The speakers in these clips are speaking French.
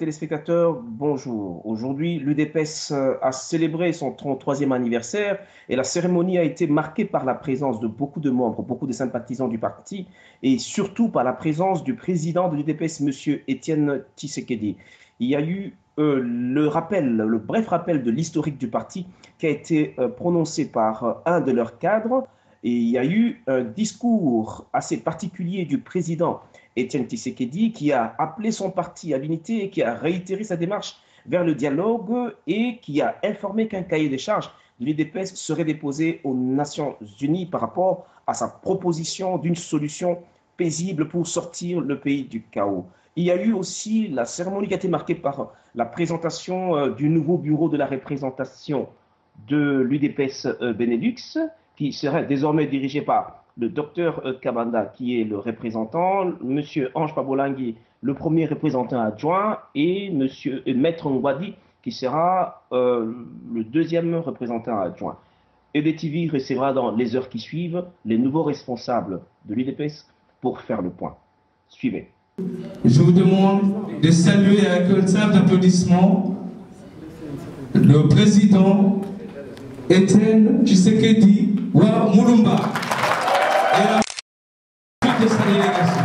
téléspectateurs, bonjour. Aujourd'hui, l'UDPS a célébré son 33e anniversaire et la cérémonie a été marquée par la présence de beaucoup de membres, beaucoup de sympathisants du parti et surtout par la présence du président de l'UDPS, M. Étienne Tshisekedi. Il y a eu le bref rappel de l'historique du parti qui a été prononcé par un de leurs cadres et il y a eu un discours assez particulier du président Étienne Tshisekedi, qui a appelé son parti à l'unité et qui a réitéré sa démarche vers le dialogue et qui a informé qu'un cahier des charges de l'UDPS serait déposé aux Nations Unies par rapport à sa proposition d'une solution paisible pour sortir le pays du chaos. Il y a eu aussi la cérémonie qui a été marquée par la présentation du nouveau bureau de la représentation de l'UDPS Benelux, qui sera désormais dirigé par le docteur Kabanda, qui est le représentant, M. Ange Pabolangui, le premier représentant adjoint, et Maître Ngwadi, qui sera le deuxième représentant adjoint. EDTV recevra dans les heures qui suivent les nouveaux responsables de l'UDPS pour faire le point. Suivez. Je vous demande de saluer avec un simple applaudissement le président Étienne Tshisekedi Wa Mulumba et la suite de sa délégation.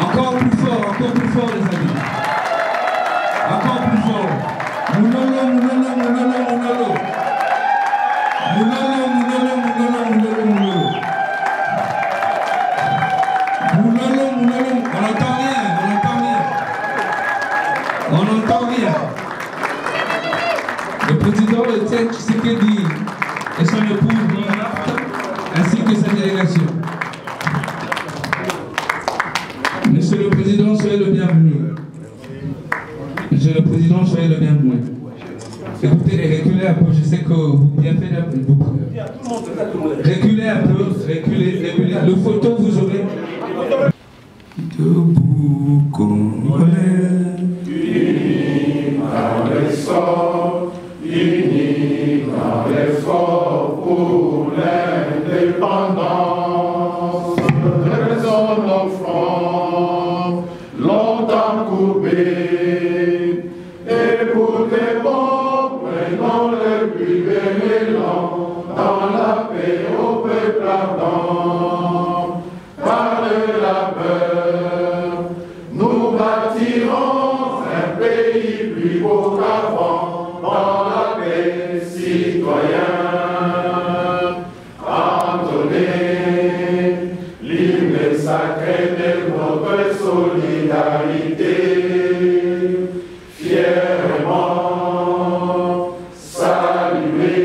Encore plus fort les amis. Encore plus fort. Moulolo, moulolo, moulolo, moulolo. Moulolo, moulolo, moulolo, moulolo, moulolo. Moulolo, moulolo, on n'entend rien, on n'entend rien. On n'entend rien. Le président Étienne Tshisekedi et son épouse Marthe, ainsi que sa délégation. Monsieur le Président, soyez le bienvenu. Monsieur le Président, soyez le bienvenu. Écoutez, reculez un peu, je sais que vous bien faites. Reculez un peu, reculez. Le photo, vous aurez. Debout, Congolais, unis par l'essor, unis par l'effort pour l'indépendance. Raison nos fronts, longtemps courbés, et pour des bons, prenons le plus bel élan, dans la paix au peuple ardent. Par le labeur, nous bâtirons un pays plus beau qu'avant, dans la paix citoyen. Entonnez l'hymne sacré de notre solidarité, fièrement saluer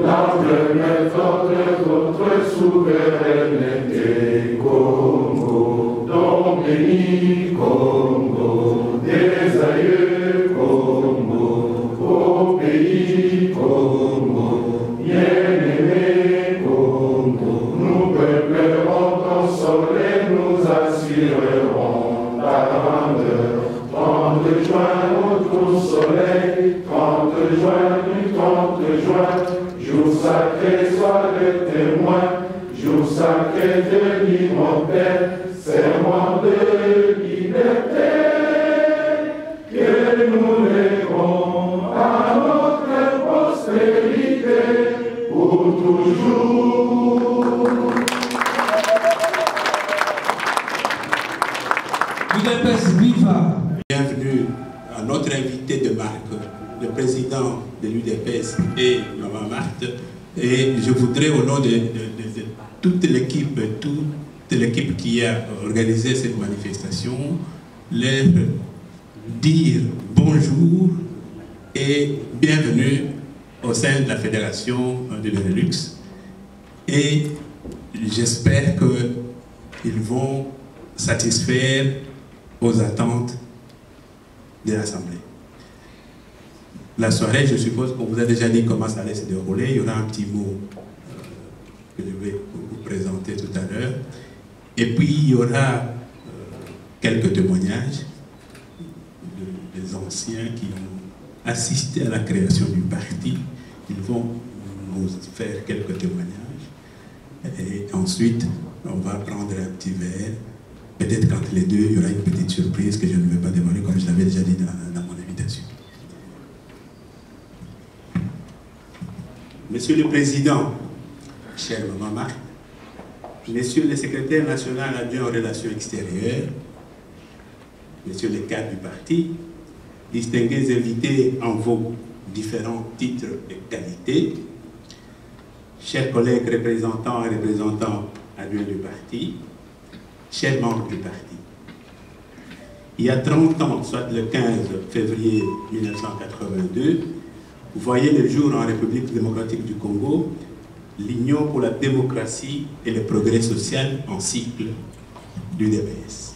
l'ange méthode de notre souveraineté. Congo, don béni, Congo, des aïeux, Congo, au pays, Congo, bien-aimé, Congo, nous peuplerons ton soleil, nous assurerons ta grandeur. 30 juin, notre soleil, 30 juin, du 30 juin, jour sacré, sois le témoin, jour sacré de l'immortel, serment de liberté, que nous léguons à notre postérité pour toujours. L'UDPS viva. Bienvenue à notre invité de marque, le président de l'UDPS et Maman Marthe. Et je voudrais, au nom de toute l'équipe qui a organisé cette manifestation, leur dire bonjour et bienvenue au sein de la Fédération de Benelux. Et j'espère qu'ils vont satisfaire aux attentes de l'Assemblée. La soirée, je suppose qu'on vous a déjà dit comment ça allait se dérouler. Il y aura un petit mot que je vais vous présenter tout à l'heure. Et puis, il y aura quelques témoignages des anciens qui ont assisté à la création du parti. Ils vont nous faire quelques témoignages. Et ensuite, on va prendre un petit verre Peut-être qu'entre les deux, il y aura une petite surprise que je ne vais pas dévoiler, comme je l'avais déjà dit dans mon invitation. Monsieur le Président, cher Maman Marc, Messieurs les secrétaires nationaux adjoints aux relations extérieures, Messieurs les cadres du parti, distingués invités en vos différents titres et qualités, chers collègues représentants et représentants adjoints du parti, chers membres du parti. Il y a 30 ans, soit le 15 février 1982, vous voyez le jour en République démocratique du Congo, l'Union pour la démocratie et le progrès social en cycle du DPS.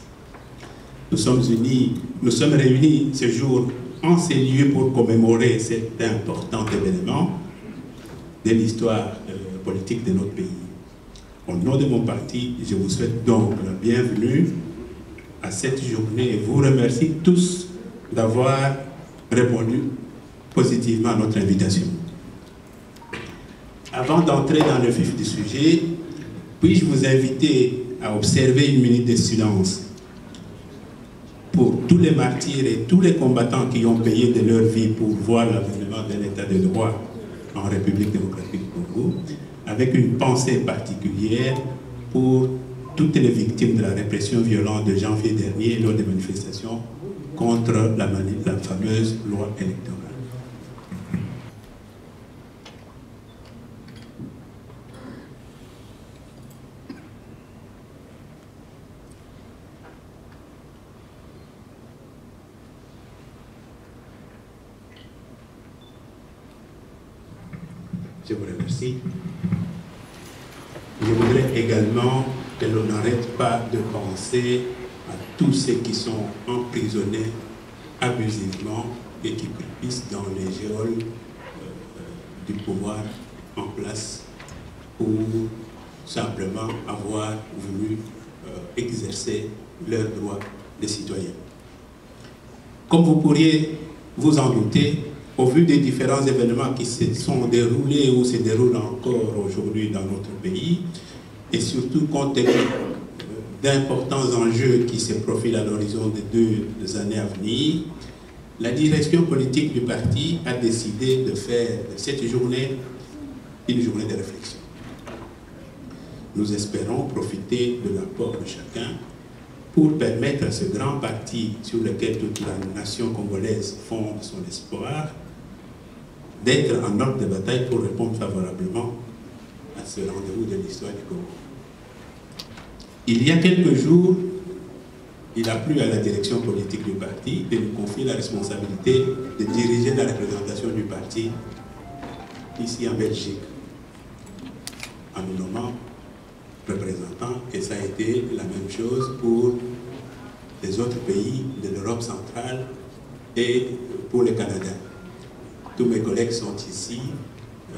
Nous sommes réunis ce jour en ces lieux pour commémorer cet important événement de l'histoire politique de notre pays. Au nom de mon parti, je vous souhaite donc la bienvenue à cette journée et vous remercie tous d'avoir répondu positivement à notre invitation. Avant d'entrer dans le vif du sujet, puis-je vous inviter à observer une minute de silence pour tous les martyrs et tous les combattants qui ont payé de leur vie pour voir l'avènement d'un état de droit en République démocratique du Congo, avec une pensée particulière pour toutes les victimes de la répression violente de janvier dernier lors des manifestations contre la fameuse loi électorale. Je vous remercie. Je voudrais également que l'on n'arrête pas de penser à tous ceux qui sont emprisonnés abusivement et qui crépissent dans les geôles du pouvoir en place pour simplement avoir voulu exercer leurs droits de citoyens. Comme vous pourriez vous en douter, au vu des différents événements qui se sont déroulés ou se déroulent encore aujourd'hui dans notre pays, et surtout compte tenu d'importants enjeux qui se profilent à l'horizon des 2 années à venir, la direction politique du parti a décidé de faire de cette journée une journée de réflexion. Nous espérons profiter de l'apport de chacun pour permettre à ce grand parti sur lequel toute la nation congolaise fonde son espoir d'être en ordre de bataille pour répondre favorablement à ce rendez-vous de l'histoire du Congo. Il y a quelques jours, il a plu à la direction politique du parti de nous confier la responsabilité de diriger la représentation du parti ici en Belgique, en nous nommant représentants, et ça a été la même chose pour les autres pays de l'Europe centrale et pour le Canada. Tous mes collègues sont ici.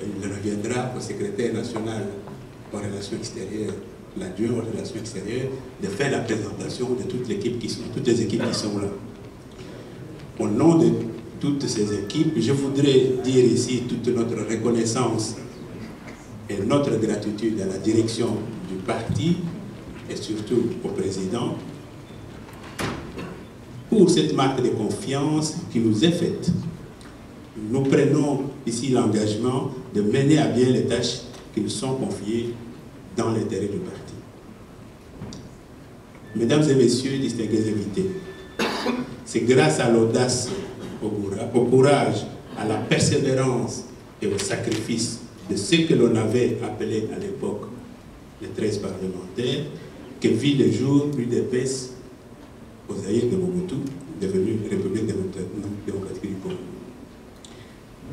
Il reviendra au secrétaire national aux relations extérieures, l'adjoint aux relations extérieures, de faire la présentation de toutes les équipes qui sont là. Au nom de toutes ces équipes, je voudrais dire ici toute notre reconnaissance et notre gratitude à la direction du parti et surtout au président pour cette marque de confiance qui nous est faite. Nous prenons ici l'engagement de mener à bien les tâches qui nous sont confiées dans l'intérêt du parti. Mesdames et messieurs, distingués invités, c'est grâce à l'audace, au courage, à la persévérance et au sacrifice de ce que l'on avait appelé à l'époque les 13 parlementaires que vit le jour l'UDPS au Zaïre de Mobutu, devenu République démocratique du Congo.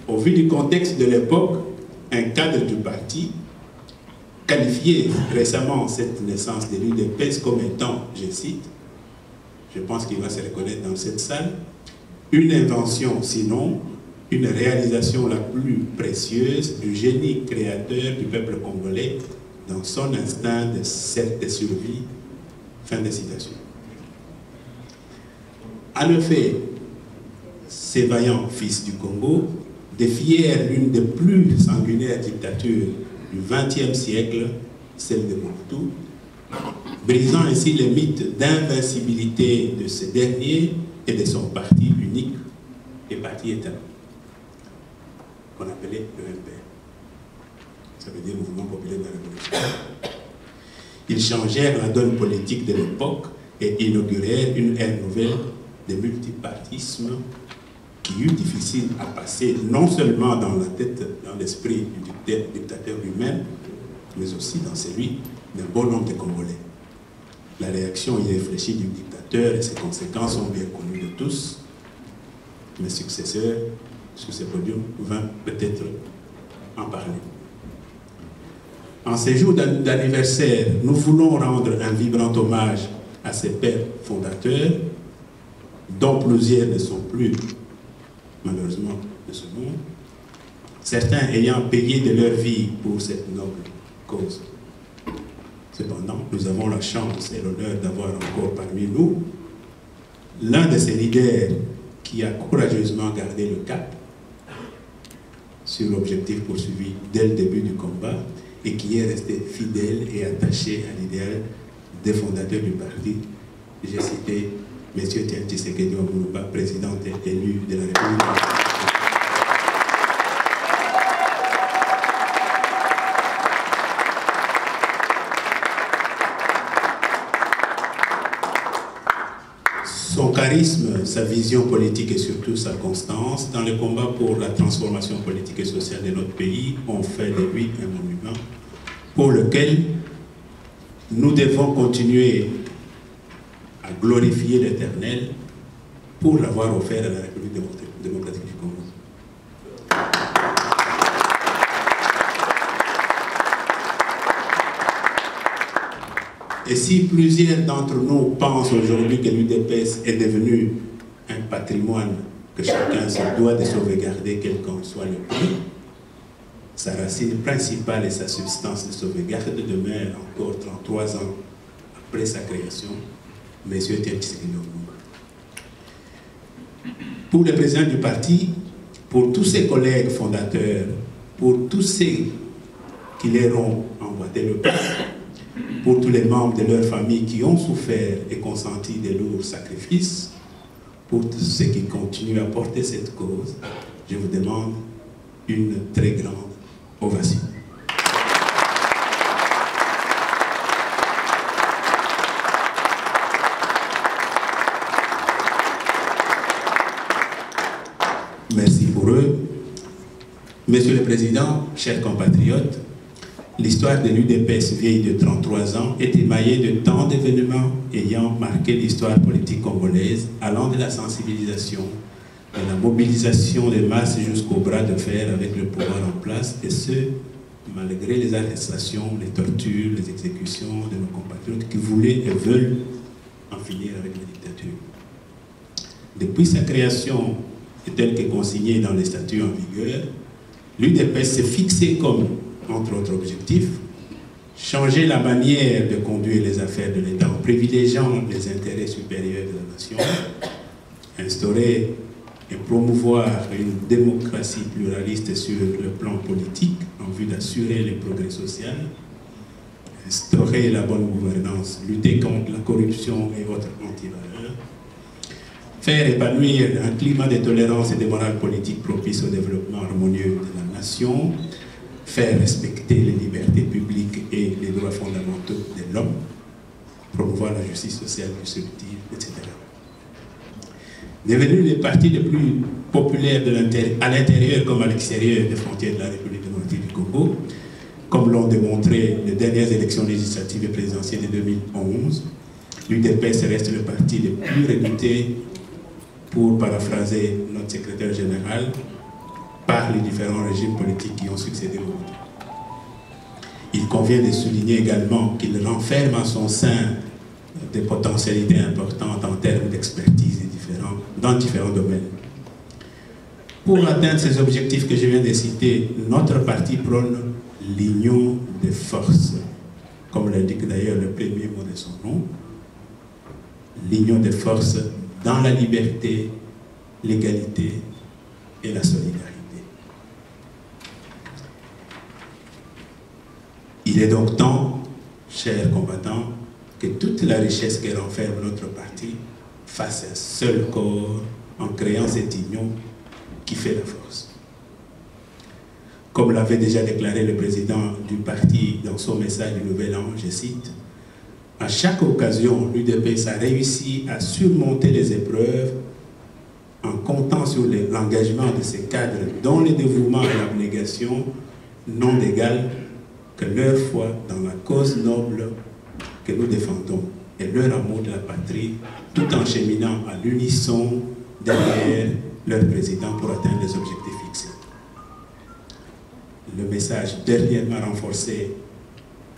Au vu du contexte de l'époque, un cadre du parti qualifié récemment cette naissance de l'UDPS comme étant, je cite, je pense qu'il va se reconnaître dans cette salle, une invention, sinon une réalisation la plus précieuse du génie créateur du peuple congolais dans son instinct de survie. Fin de citation. En effet, ces vaillants fils du Congo défièrent l'une des plus sanguinaires dictatures du XXe siècle, celle de Mobutu, brisant ainsi les mythes d'invincibilité de ce dernier et de son parti unique et parti état, qu'on appelait le MPR. Ça veut dire Mouvement populaire de la Révolution. Ils changèrent la donne politique de l'époque et inaugurèrent une ère nouvelle de multipartisme qui eut difficile à passer non seulement dans la tête, dans l'esprit du dictateur lui-même, mais aussi dans celui d'un bon nombre de Congolais. La réaction irréfléchie du dictateur et ses conséquences sont bien connues de tous. Mes successeurs sur ce podium vont peut-être en parler. En ces jours d'anniversaire, nous voulons rendre un vibrant hommage à ces pères fondateurs, dont plusieurs ne sont plus, malheureusement, de ce monde, certains ayant payé de leur vie pour cette noble cause. Cependant, nous avons la chance et l'honneur d'avoir encore parmi nous l'un de ces leaders qui a courageusement gardé le cap sur l'objectif poursuivi dès le début du combat et qui est resté fidèle et attaché à l'idéal des fondateurs du parti. J'ai cité M. Etienne Tshisekedi Lumumba, président élu de la République. Son charisme, sa vision politique et surtout sa constance dans le combat pour la transformation politique et sociale de notre pays ont fait de lui un monument pour lequel nous devons continuer à glorifier l'Éternel pour l'avoir offert à la République démocratique du Congo. Et si plusieurs d'entre nous pensent aujourd'hui que l'UDPS est devenu un patrimoine que chacun se doit de sauvegarder, quel qu'en soit le prix, sa racine principale et sa substance de sauvegarde demeurent encore 33 ans après sa création, M. Etienne Tshisekedi Lumumba. Pour le président du parti, pour tous ses collègues fondateurs, pour tous ceux qui leur ont emboîté le pas, pour tous les membres de leur famille qui ont souffert et consenti de lourds sacrifices, pour tous ceux qui continuent à porter cette cause, je vous demande une très grande ovation. Merci pour eux. Monsieur le Président, chers compatriotes, l'histoire de l'UDPS vieille de 33 ans est émaillée de tant d'événements ayant marqué l'histoire politique congolaise, allant de la sensibilisation, de la mobilisation des masses jusqu'au bras de fer avec le pouvoir en place, et ce, malgré les arrestations, les tortures, les exécutions de nos compatriotes qui voulaient et veulent en finir avec la dictature. Depuis sa création, et telle que consignée dans les statuts en vigueur, l'UDPS s'est fixé comme, entre autres objectifs, changer la manière de conduire les affaires de l'État en privilégiant les intérêts supérieurs de la nation, instaurer et promouvoir une démocratie pluraliste sur le plan politique en vue d'assurer les progrès sociaux, instaurer la bonne gouvernance, lutter contre la corruption et autres antivaleurs, faire épanouir un climat de tolérance et de morale politique propice au développement harmonieux de la nation, faire respecter les libertés publiques et les droits fondamentaux de l'homme, promouvoir la justice sociale distributive, etc. Devenu les partis les plus populaires à l'intérieur comme à l'extérieur des frontières de la République démocratique du Congo, comme l'ont démontré les dernières élections législatives et présidentielles de 2011, l'UDPS reste le parti le plus redouté, pour paraphraser notre secrétaire général, par les différents régimes politiques qui ont succédé au monde. Il convient de souligner également qu'il renferme en son sein des potentialités importantes en termes d'expertise dans différents domaines. Pour atteindre ces objectifs que je viens de citer, notre parti prône l'union des forces, comme l'indique d'ailleurs le premier mot de son nom, l'union des forces dans la liberté, l'égalité et la solidarité. Il est donc temps, chers combattants, que toute la richesse que renferme notre parti fasse un seul corps en créant cette union qui fait la force. Comme l'avait déjà déclaré le président du parti dans son message du Nouvel An, je cite, « À chaque occasion, l'UDPS a réussi à surmonter les épreuves en comptant sur l'engagement de ces cadres dont le dévouement et l'abnégation n'ont d'égal que leur foi dans la cause noble que nous défendons et leur amour de la patrie, tout en cheminant à l'unisson derrière leur président pour atteindre les objectifs fixés. » Le message dernièrement renforcé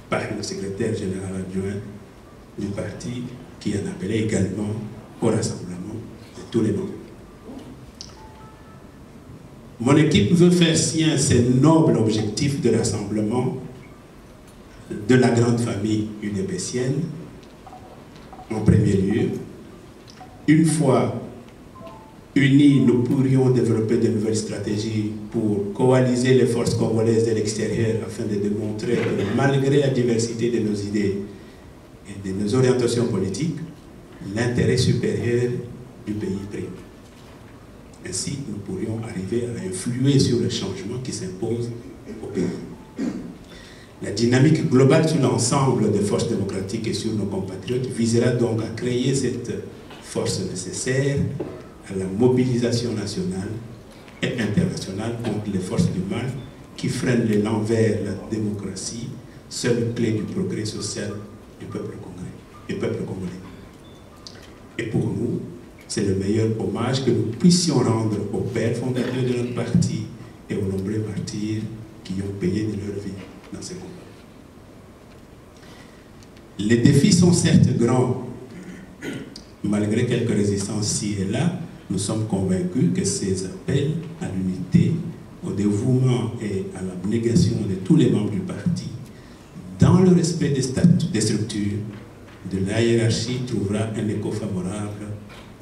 par le secrétaire général adjoint du parti qui en appelait également au rassemblement de tous les membres. Mon équipe veut faire sien ces nobles objectifs de rassemblement de la grande famille udépécienne en premier lieu. Une fois unis, nous pourrions développer de nouvelles stratégies pour coaliser les forces congolaises de l'extérieur afin de démontrer que malgré la diversité de nos idées et de nos orientations politiques, l'intérêt supérieur du pays prime. Ainsi, nous pourrions arriver à influer sur le changement qui s'impose au pays. La dynamique globale sur l'ensemble des forces démocratiques et sur nos compatriotes visera donc à créer cette force nécessaire à la mobilisation nationale et internationale contre les forces du mal qui freinent l'élan vers la démocratie, seule clé du progrès social du peuple congolais. Et pour nous, c'est le meilleur hommage que nous puissions rendre aux pères fondateurs de notre parti et aux nombreux martyrs qui ont payé de leur vie dans ces combats. Les défis sont certes grands, malgré quelques résistances ci et là. Nous sommes convaincus que ces appels à l'unité, au dévouement et à l'abnégation de tous les membres du parti, dans le respect des statuts, des structures, de la hiérarchie, trouvera un écho favorable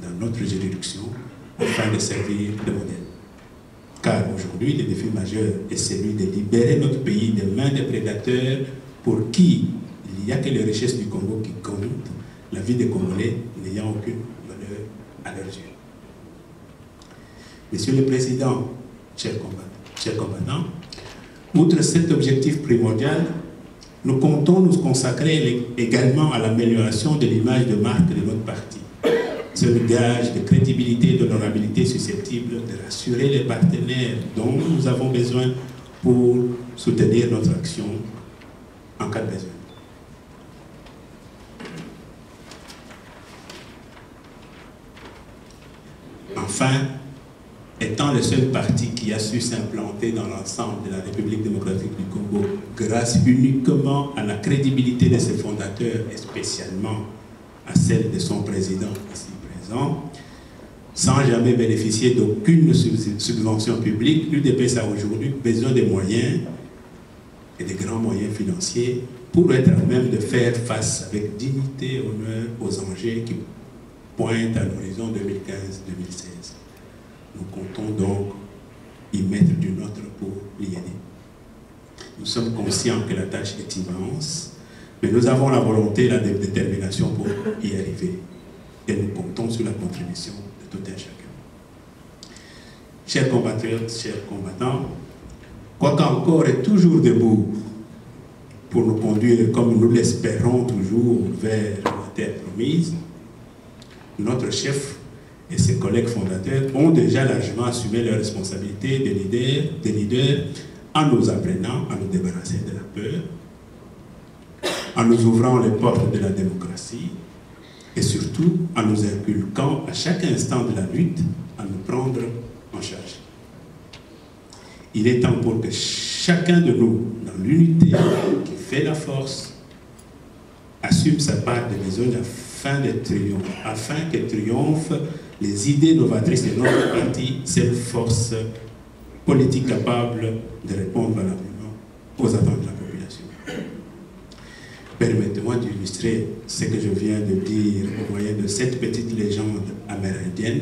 dans notre juridiction afin de servir de modèle. Car aujourd'hui, le défi majeur est celui de libérer notre pays des mains des prédateurs pour qui il n'y a que les richesses du Congo qui comptent, la vie des Congolais n'ayant aucune valeur à leurs yeux. Monsieur le Président, chers combattants, outre cet objectif primordial, nous comptons nous consacrer également à l'amélioration de l'image de marque de notre parti. C'est le gage de crédibilité et d'honorabilité susceptible de rassurer les partenaires dont nous avons besoin pour soutenir notre action en cas de besoin. Enfin, étant le seul parti qui a su s'implanter dans l'ensemble de la République démocratique du Congo grâce uniquement à la crédibilité de ses fondateurs et spécialement à celle de son président ici présent, sans jamais bénéficier d'aucune subvention publique, l'UDPS a aujourd'hui besoin de moyens et de grands moyens financiers pour être à même de faire face avec dignité et honneur aux enjeux qui pointent à l'horizon 2015-2016. Nous comptons donc y mettre du nôtre pour y aider. Nous sommes conscients que la tâche est immense, mais nous avons la volonté et la détermination pour y arriver. Et nous comptons sur la contribution de tout un chacun. Chers compatriotes, chers combattants, Quoiqu'encore est toujours debout pour nous conduire, comme nous l'espérons toujours, vers la terre promise, notre chef et ses collègues fondateurs ont déjà largement assumé leurs responsabilités de leaders en nous apprenant à nous débarrasser de la peur, en nous ouvrant les portes de la démocratie et surtout en nous inculquant à chaque instant de la lutte à nous prendre en charge. Il est temps pour que chacun de nous, dans l'unité qui fait la force, assume sa part de besogne afin que triomphent les idées novatrices de notre parti, cette force politique capable de répondre valablement aux attentes de la population. Permettez-moi d'illustrer ce que je viens de dire au moyen de cette petite légende amérindienne,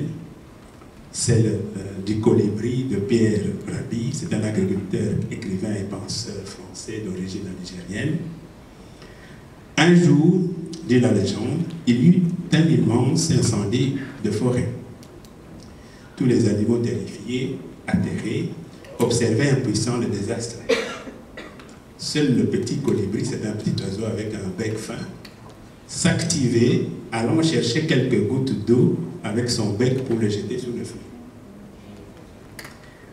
celle du colibri de Pierre Rabhi. C'est un agriculteur, écrivain et penseur français d'origine algérienne. Un jour, dit la légende, il y eut un immense incendie de forêt. Tous les animaux terrifiés, atterrés, observaient impuissants le désastre. Seul le petit colibri, c'est un petit oiseau avec un bec fin, s'activait, allant chercher quelques gouttes d'eau avec son bec pour le jeter sous le feu.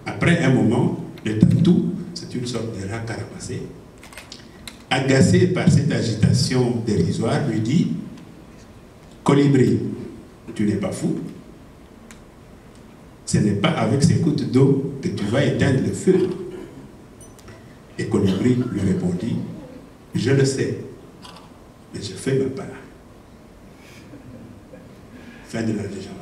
Après un moment, le tatou, c'est une sorte de rat carapassé, agacé par cette agitation dérisoire, lui dit « Colibri, tu n'es pas fou? Ce n'est pas avec ces gouttes d'eau que tu vas éteindre le feu. » Et Colibri lui répondit « Je le sais, mais je fais ma part. » Fin de la légende.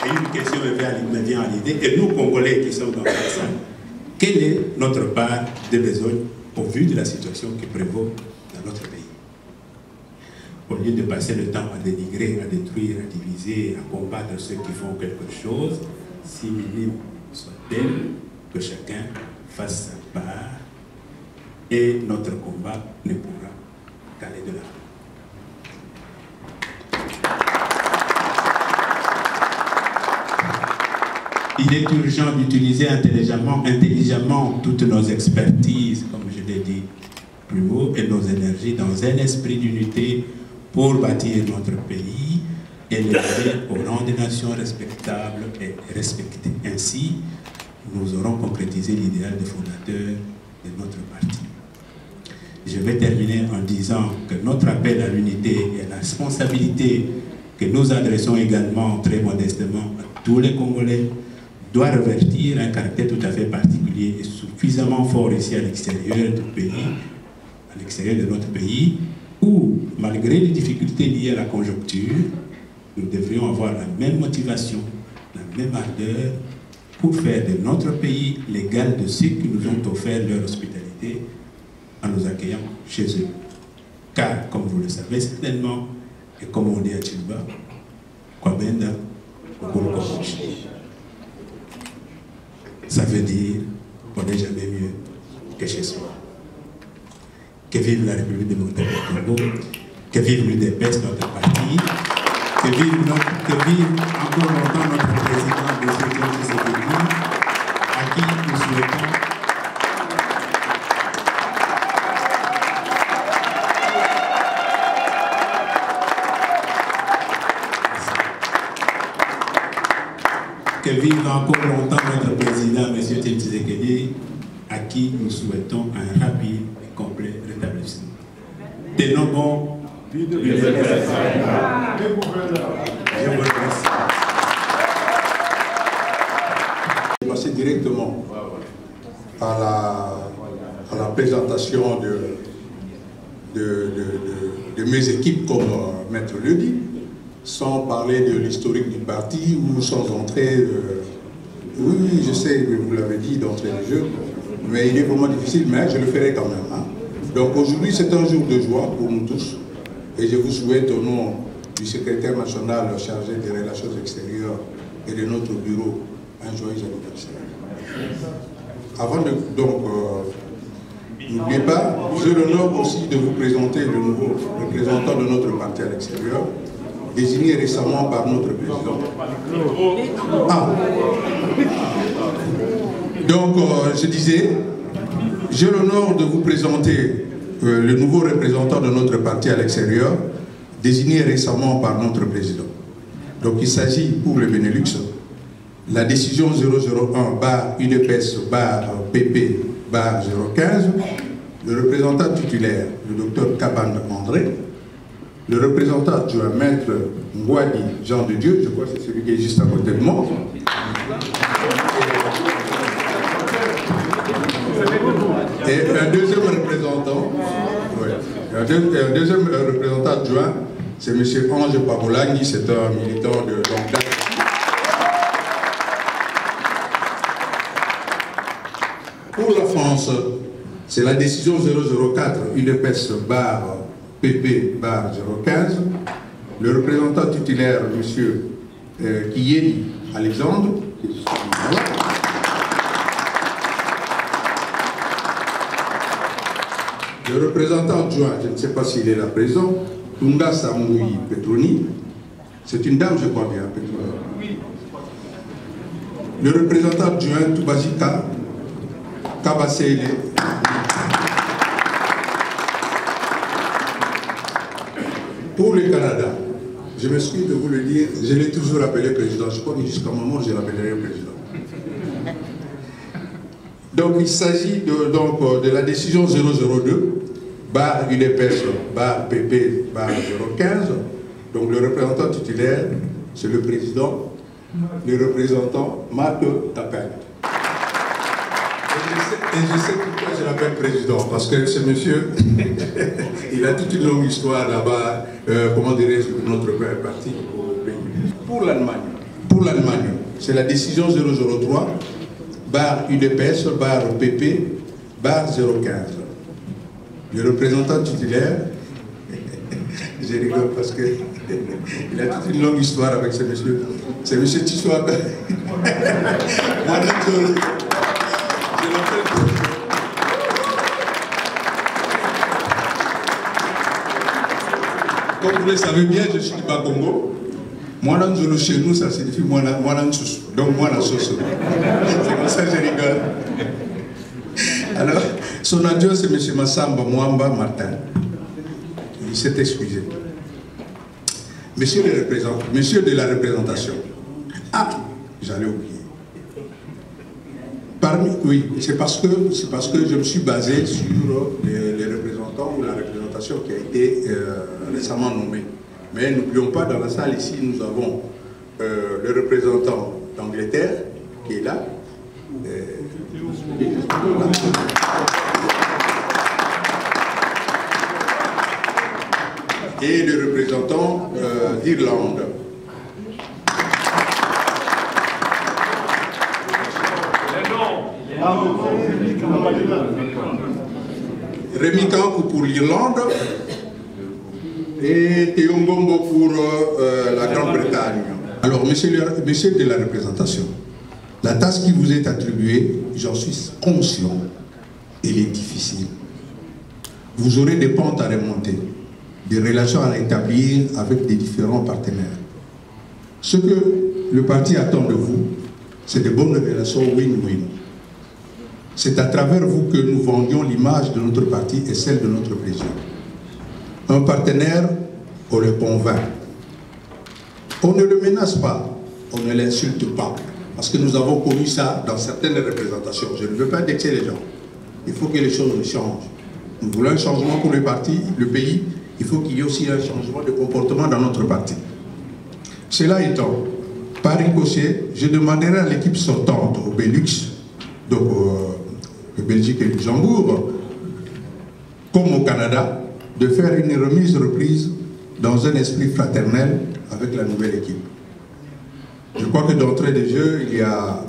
Et une question me vient à l'idée, et nous, Congolais qui sommes dans la salle, quelle est notre part de besogne au vu de la situation qui prévaut dans notre pays? Au lieu de passer le temps à dénigrer, à détruire, à diviser, à combattre ceux qui font quelque chose, si minime soit-elle, que chacun fasse sa part, et notre combat ne pourra qu'aller de l'avant. Il est urgent d'utiliser intelligemment toutes nos expertises, comme je l'ai dit plus haut, et nos énergies dans un esprit d'unité pour bâtir notre pays et l'élever au rang des nations respectables et respectées. Ainsi, nous aurons concrétisé l'idéal des fondateurs de notre parti. Je vais terminer en disant que notre appel à l'unité et à la responsabilité que nous adressons également très modestement à tous les Congolais doit revêtir un caractère tout à fait particulier et suffisamment fort ici à l'extérieur du pays, à l'extérieur de notre pays, où, malgré les difficultés liées à la conjoncture, nous devrions avoir la même motivation, la même ardeur pour faire de notre pays l'égal de ceux qui nous ont offert leur hospitalité en nous accueillant chez eux. Car, comme vous le savez certainement, et comme on dit à Tchilba, Kwabenda, Okolokomochi. Ça veut dire qu'on n'est jamais mieux que chez soi. Que vive la République démocratique du Congo, que vive l'UDPS, notre parti, que vive encore longtemps notre président, M. Tshisekedi, à qui nous souhaitons que vive encore longtemps notre président, M. Tshisekedi, à qui nous souhaitons un rapide et complet rétablissement. Tenons bon. Je vous remercie. Je vais passer directement à la présentation de mes équipes, comme Maître le dit, sans parler de l'historique du parti ou sans entrer... oui, je sais que vous l'avez dit d'entrée de jeu, mais il est vraiment difficile, mais je le ferai quand même. Hein. Donc aujourd'hui, c'est un jour de joie pour nous tous, et je vous souhaite au nom du secrétaire national chargé des relations extérieures et de notre bureau un joyeux anniversaire. Avant de... Donc, n'oubliez pas, j'ai l'honneur aussi de vous présenter le nouveau représentant de notre parti à l'extérieur, désigné récemment par notre président. Ah. Donc, je disais, j'ai l'honneur de vous présenter le nouveau représentant de notre parti à l'extérieur, désigné récemment par notre président. Donc, il s'agit pour le Benelux, la décision 001/UDPS/PP/015, le représentant titulaire, le docteur Kabanda André, le représentant adjoint, Maître Ngwadi Jean de Dieu, je crois que c'est celui qui est juste à côté de moi. Et un deuxième représentant, un deuxième représentant adjoint, c'est M. Ange Pabolani, c'est un militant de longue date. Pour la France, c'est la décision 004 UDPS/PP/015. Le représentant titulaire, M. Kiyedi Alexandre. Le représentant adjoint, je ne sais pas s'il est là présent, Tunga Samoui Petroni. C'est une dame, je crois bien, Petroni. Le représentant adjoint Toubazika Kabasele. Pour le Canada, je m'excuse de vous le dire, je l'ai toujours appelé président. Je crois que jusqu'à un moment, je l'appellerai président. Donc, il s'agit de la décision 002, barre UDPS, barre PP, barre 015. Donc, le représentant titulaire, c'est le président, le représentant Marc Tapel. Et je sais pourquoi je l'appelle président, parce que ce monsieur, il a toute une longue histoire là-bas, comment dirais-je, notre parti au pays. Pour l'Allemagne, c'est la décision 003, barre UDPS, barre PP, barre 015. Le représentant titulaire, je rigole parce que il a toute une longue histoire avec ce monsieur. C'est monsieur Tissoua. Comme vous le savez bien, je suis du Bas-Congo. Moi, chez nous, ça signifie moi, donc moi, la sauce. C'est comme ça que je rigole. Alors, son adjoint, c'est M. Massamba Mwamba Martin. Il s'est excusé. Monsieur de la représentation. Ah, j'allais oublier. Oui, c'est parce que je me suis basé sur les représentants ou la représentation qui a été récemment nommée. Mais n'oublions pas, dans la salle ici, nous avons le représentant d'Angleterre qui est là. Et le représentant d'Irlande. Rémi Kankou pour l'Irlande et Théo Ngombo pour la Grande-Bretagne. Alors, monsieur de la représentation, la tâche qui vous est attribuée, j'en suis conscient, elle est difficile. Vous aurez des pentes à remonter, des relations à établir avec des différents partenaires. Ce que le parti attend de vous, c'est de bonnes relations win-win. C'est à travers vous que nous vendions l'image de notre parti et celle de notre président. Un partenaire, on le convainc. On ne le menace pas, on ne l'insulte pas. Parce que nous avons connu ça dans certaines représentations. Je ne veux pas indexer les gens. Il faut que les choses changent. Nous voulons un changement pour le parti, le pays. Il faut qu'il y ait aussi un changement de comportement dans notre parti. Cela étant, par ricochet, je demanderai à l'équipe sortante, au Belux, donc le Belgique et le Luxembourg, comme au Canada, de faire une remise-reprise dans un esprit fraternel avec la nouvelle équipe. Je crois que d'entrée de jeu, il y a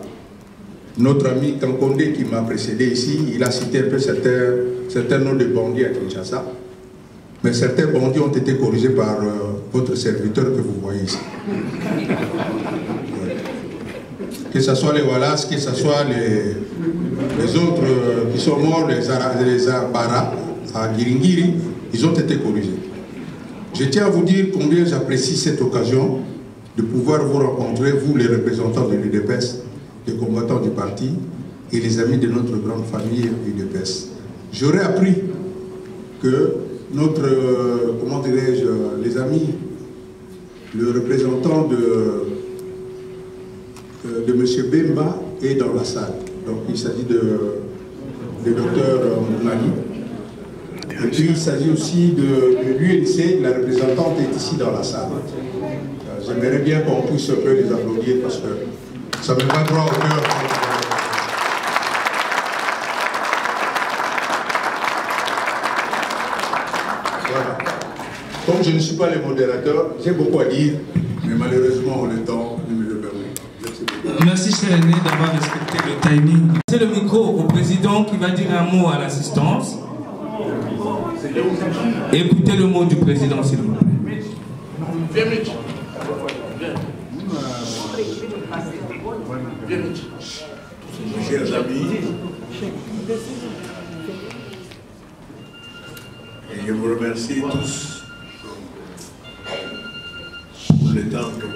notre ami Kankonde qui m'a précédé ici. Il a cité un peu certains noms de bandits à Kinshasa. Mais certains bandits ont été corrigés par votre serviteur que vous voyez ici. Que ce soit les Wallace, que ce soit les autres qui sont morts, les Abara à Giringiri, ils ont été corrigés. Je tiens à vous dire combien j'apprécie cette occasion de pouvoir vous rencontrer, vous les représentants de l'UDPS, les combattants du parti et les amis de notre grande famille UDPS. J'aurais appris que notre, comment dirais-je, les amis, le représentant de M. Bemba est dans la salle. Donc il s'agit de Dr Mounani. Et puis il s'agit aussi de l'UNC, la représentante est ici dans la salle. J'aimerais bien qu'on puisse un peu les applaudir parce que ça me va droit au cœur. Voilà. Comme je ne suis pas le modérateur, j'ai beaucoup à dire, mais malheureusement le temps ne me le permet. Merci beaucoup. Merci cher aîné d'avoir respecté le timing. C'est le micro au président qui va dire un mot à l'assistance. Écoutez le mot du président s'il vous plaît. Chers amis, Je vous remercie tous pour le temps que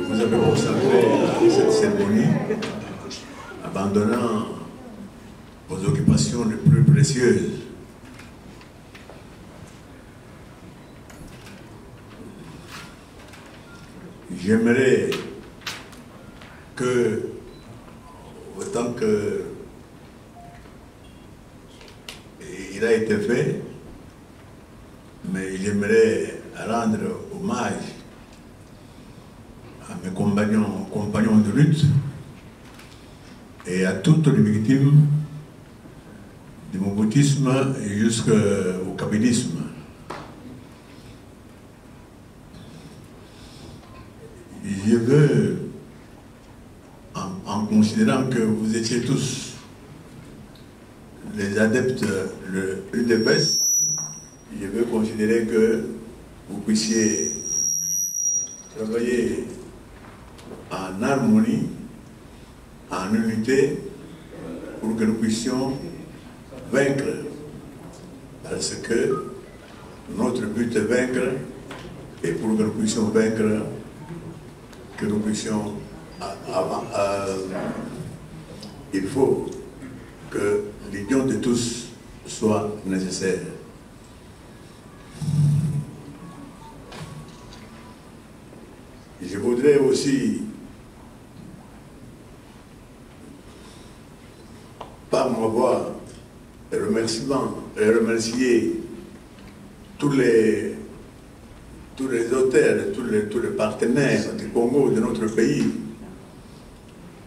vous avez consacré à cette cérémonie, abandonnant vos occupations les plus précieuses. J'aimerais que, autant que il a été fait, mais j'aimerais rendre hommage à mes compagnons de lutte et à toutes les victimes du moboutisme jusqu'au kabylisme. Je veux, en considérant que vous étiez tous les adeptes de l'UDPS, je veux considérer que vous puissiez travailler en harmonie, en unité, pour que nous puissions vaincre. Parce que notre but est vaincre, et pour que nous puissions vaincre, que nous puissions il faut que l'union de tous soit nécessaire. Je voudrais aussi, par ma voix, remercier tous les auteurs, tous les partenaires du Congo, de notre pays,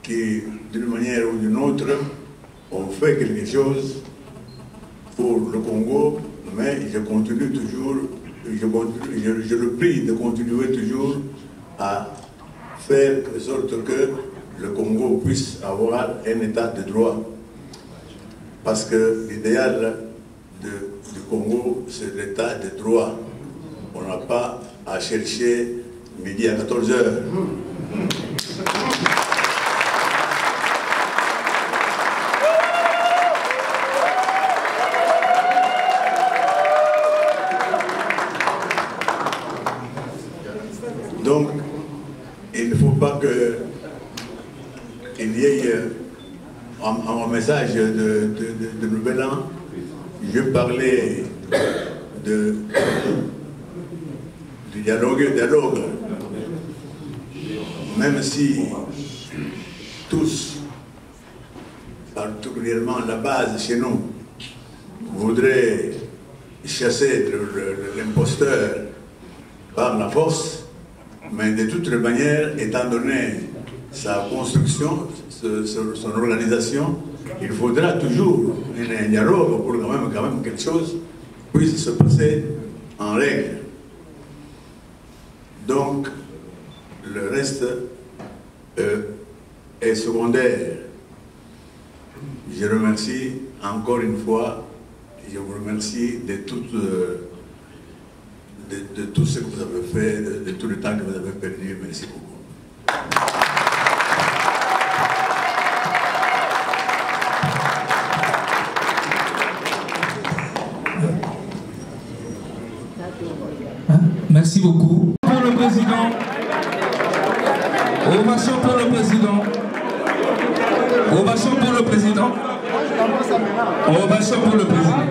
qui, d'une manière ou d'une autre, ont fait quelque chose pour le Congo, mais je continue toujours, je le prie de continuer toujours à faire de sorte que le Congo puisse avoir un état de droit. Parce que l'idéal du Congo, c'est l'état de droit. On n'a pas à chercher midi à 14 heures. Donc, il ne faut pas qu'il y ait un message de nouvel an. Je parlais du dialogue. Même si tous, particulièrement la base chez nous, voudraient chasser l'imposteur par la force, mais de toutes les manières, étant donné sa construction, son organisation, il faudra toujours un dialogue pour quand même quelque chose puisse se passer en règle. Donc, le reste est secondaire. Je remercie encore une fois, je vous remercie de tout ce que vous avez fait, de tout le temps que vous avez perdu. Merci beaucoup. Merci beaucoup. Pour le président. Ovation pour le président. Ovation pour le président. Ovation pour le président.